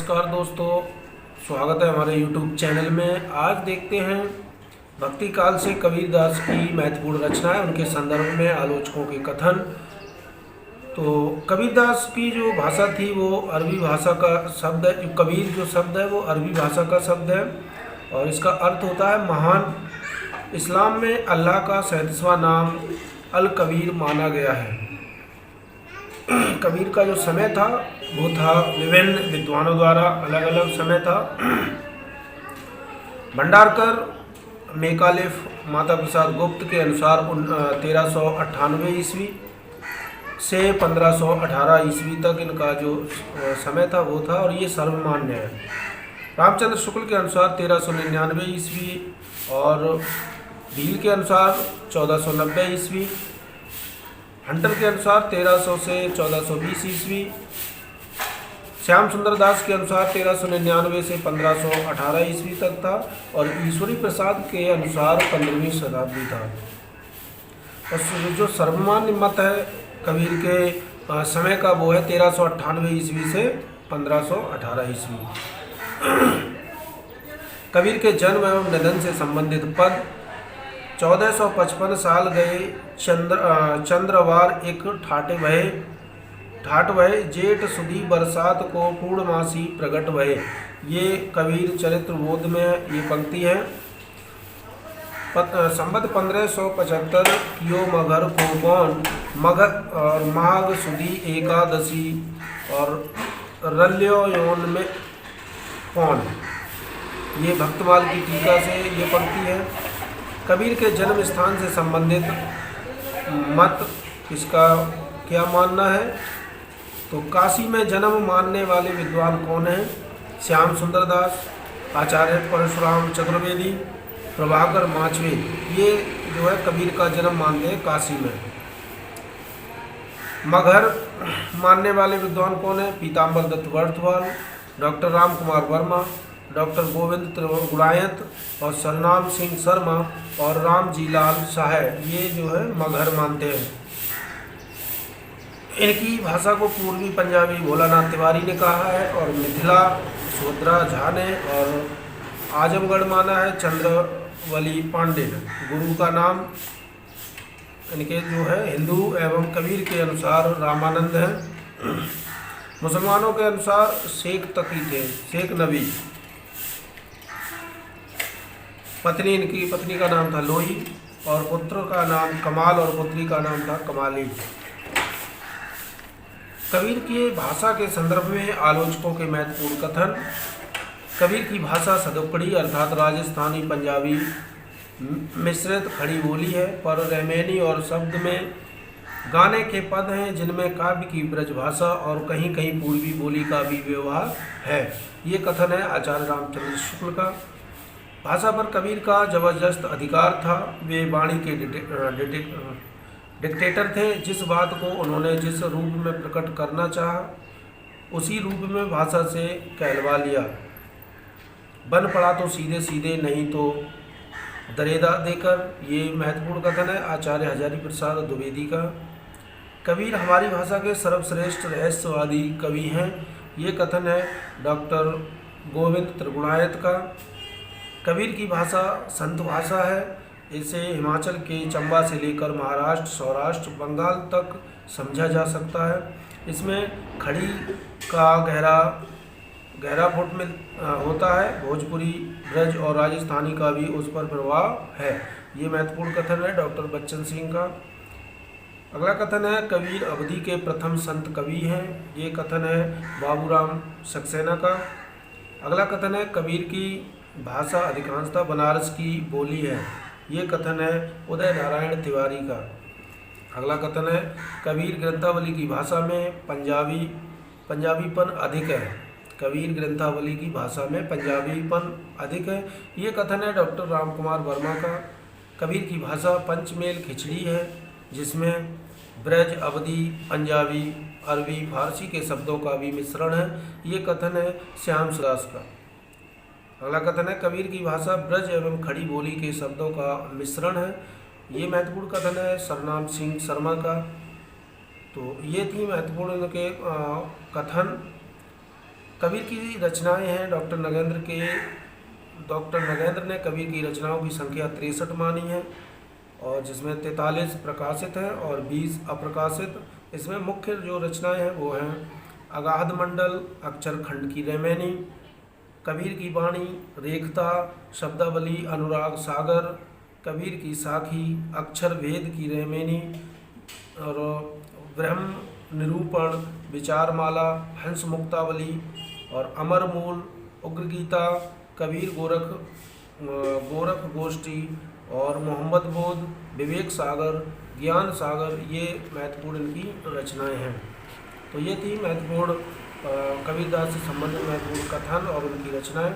नमस्कार दोस्तों, स्वागत है हमारे YouTube चैनल में। आज देखते हैं भक्ति काल से कबीरदास की महत्वपूर्ण रचनाएं, उनके संदर्भ में आलोचकों के कथन। तो कबीरदास की जो भाषा थी वो अरबी भाषा का शब्द है। जो कबीर जो शब्द है वो अरबी भाषा का शब्द है और इसका अर्थ होता है महान। इस्लाम में अल्लाह का 37वां नाम अल कबीर माना गया है। कबीर का जो समय था वो था विभिन्न विद्वानों द्वारा अलग अलग समय था। भंडारकर मेकालिफ माता प्रसाद गुप्त के अनुसार 1398 ईस्वी से 1518 ईस्वी तक इनका जो समय था वो था और ये सर्वमान्य है। रामचंद्र शुक्ल के अनुसार 1399 ईस्वी और भील के अनुसार 1490 ईस्वी, हंटर के अनुसार 1300 से 1420 ईस्वी, श्याम सुंदर दास के अनुसार 1399 से 1518 ईस्वी तक था और ईश्वरी प्रसाद के अनुसार 15वीं शताब्दी था। और जो सर्वमान्य मत है कबीर के समय का वो है 1398 ईस्वी से 1518 ईस्वी। कबीर के जन्म एवं निधन से संबंधित पद 1455 साल गए चंद्रवार एक ठाट वहे जेठ सुदी बरसात को पूर्णमासी प्रगट वहे। ये कबीर चरित्र बोध में ये पंक्ति है। संबत 1575 कियो मघर को कौन मघ और माघ सुदी एकादशी और रल्यो यौन में कौन। ये भक्तमाल की टीका से ये पंक्ति है। कबीर के जन्म स्थान से संबंधित मत इसका क्या मानना है। तो काशी में जन्म मानने वाले विद्वान कौन हैं? श्याम सुंदर दास, आचार्य परशुराम चतुर्वेदी, प्रभाकर माचवे, ये जो है कबीर का जन्म मानते हैं काशी में। मगहर मानने वाले विद्वान कौन हैं? पीताम्बर दत्त बर्थवाल, डॉक्टर राम कुमार वर्मा, डॉक्टर गोविंद त्रिगुणायत और सरनाम सिंह शर्मा और राम जी लाल शाह, ये जो है मगहर मानते हैं। इनकी भाषा को पूर्वी पंजाबी भोलानाथ तिवारी ने कहा है और मिथिला सुभद्रा झा ने और आजमगढ़ माना है चंद्रवली पांडे ने। गुरु का नाम इनके जो है हिंदू एवं कबीर के अनुसार रामानंद है। मुसलमानों के अनुसार शेख तकी थे, शेख नबी। इनकी पत्नी का नाम था लोही और पुत्र का नाम कमाल और पुत्री का नाम था कमाली। कबीर की भाषा के संदर्भ में आलोचकों के महत्वपूर्ण कथन। कबीर की भाषा सदुक्कड़ी अर्थात राजस्थानी पंजाबी मिश्रित खड़ी बोली है, पर रहमेनी और शब्द में गाने के पद हैं जिनमें काव्य की ब्रजभाषा और कहीं कहीं पूर्वी बोली का भी व्यवहार है। ये कथन है आचार्य रामचंद्र शुक्ल का। भाषा पर कबीर का जबरदस्त अधिकार था। वे वाणी के डिक्टेटर थे। जिस बात को उन्होंने जिस रूप में प्रकट करना चाहा उसी रूप में भाषा से कहलवा लिया। बन पड़ा तो सीधे सीधे, नहीं तो दरेदा देकर। ये महत्वपूर्ण कथन है आचार्य हजारी प्रसाद द्विवेदी का। कबीर हमारी भाषा के सर्वश्रेष्ठ रहस्यवादी कवि हैं। ये कथन है डॉक्टर गोविंद त्रिगुणायत का। कबीर की भाषा संत भाषा है। इसे हिमाचल के चंबा से लेकर महाराष्ट्र, सौराष्ट्र, बंगाल तक समझा जा सकता है। इसमें खड़ी का गहरा फुट में होता है। भोजपुरी, ब्रज और राजस्थानी का भी उस पर प्रभाव है। ये महत्वपूर्ण कथन है डॉक्टर बच्चन सिंह का। अगला कथन है कबीर अवधी के प्रथम संत कवि हैं। ये कथन है बाबूराम सक्सेना का। अगला कथन है कबीर की भाषा अधिकांशतः बनारस की बोली है। ये कथन है उदय नारायण तिवारी का। अगला कथन है कबीर ग्रंथावली की भाषा में पंजाबीपन अधिक है। कबीर ग्रंथावली की भाषा में पंजाबीपन अधिक है। ये कथन है डॉक्टर राम कुमार वर्मा का। कबीर की भाषा पंचमेल खिचड़ी है जिसमें ब्रज, अवधी, पंजाबी, अरबी, फारसी के शब्दों का भी मिश्रण है। ये कथन है श्याम सुदास का। अगला कथन है कबीर की भाषा ब्रज एवं खड़ी बोली के शब्दों का मिश्रण है। ये महत्वपूर्ण कथन है सरनाम सिंह शर्मा का। तो ये थी महत्वपूर्ण इनके कथन। कबीर की रचनाएं हैं डॉक्टर नगेंद्र ने कबीर की रचनाओं की संख्या 63 मानी है, और जिसमें 43 प्रकाशित हैं और 20 अप्रकाशित। इसमें मुख्य जो रचनाएं हैं वो हैं अगाध मंडल, अक्षर खंड की रैमैनी, कबीर की वाणी, रेखता, शब्दावली, अनुराग सागर, कबीर की साखी, अक्षर भेद की रैमैनी और ब्रह्म निरूपण, विचारमाला, हंस मुक्तावली और अमर मूल, उग्र गीता, कबीर गोरख गोष्ठी और मोहम्मद बोध, विवेक सागर, ज्ञान सागर, ये महत्वपूर्ण इनकी रचनाएं हैं। तो ये थी महत्वपूर्ण कबीरदास से संबंधित महत्वपूर्ण कथन और उनकी रचनाएं।